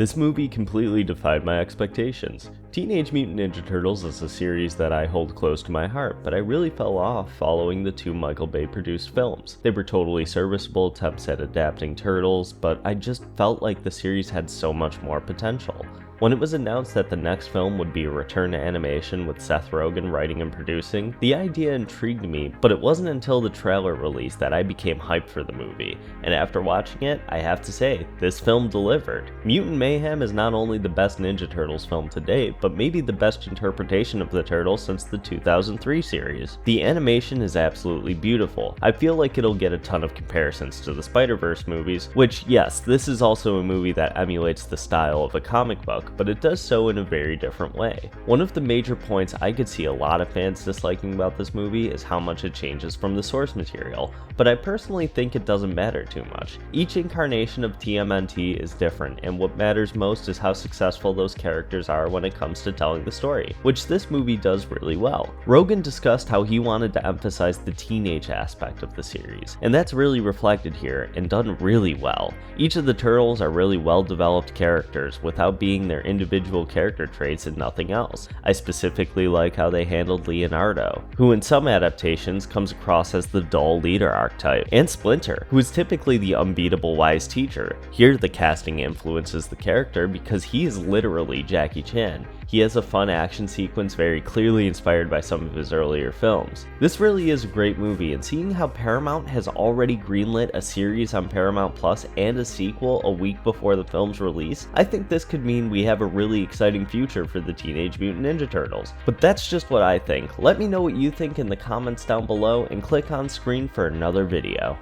This movie completely defied my expectations. Teenage Mutant Ninja Turtles is a series that I hold close to my heart, but I really fell off following the two Michael Bay produced films. They were totally serviceable attempts at adapting Turtles, but I just felt like the series had so much more potential. When it was announced that the next film would be a return to animation with Seth Rogen writing and producing, the idea intrigued me, but it wasn't until the trailer released that I became hyped for the movie, and after watching it, I have to say, this film delivered. Mutant Mayhem is not only the best Ninja Turtles film to date, but maybe the best interpretation of the Turtles since the 2003 series. The animation is absolutely beautiful. I feel like it'll get a ton of comparisons to the Spider-Verse movies, which yes, this is also a movie that emulates the style of a comic book, but it does so in a very different way. One of the major points I could see a lot of fans disliking about this movie is how much it changes from the source material, but I personally think it doesn't matter too much. Each incarnation of TMNT is different, and what matters most is how successful those characters are when it comes to telling the story, which this movie does really well. Rogen discussed how he wanted to emphasize the teenage aspect of the series, and that's really reflected here and done really well. Each of the turtles are really well developed characters without being their individual character traits and nothing else. I specifically like how they handled Leonardo, who in some adaptations comes across as the dull leader archetype, and Splinter, who is typically the unbeatable wise teacher. Here the casting influences the character because he is literally Jackie Chan. He has a fun action sequence very clearly inspired by some of his earlier films. This really is a great movie, and seeing how Paramount has already greenlit a series on Paramount Plus and a sequel a week before the film's release, I think this could mean we have a really exciting future for the Teenage Mutant Ninja Turtles. But that's just what I think. Let me know what you think in the comments down below and click on screen for another video.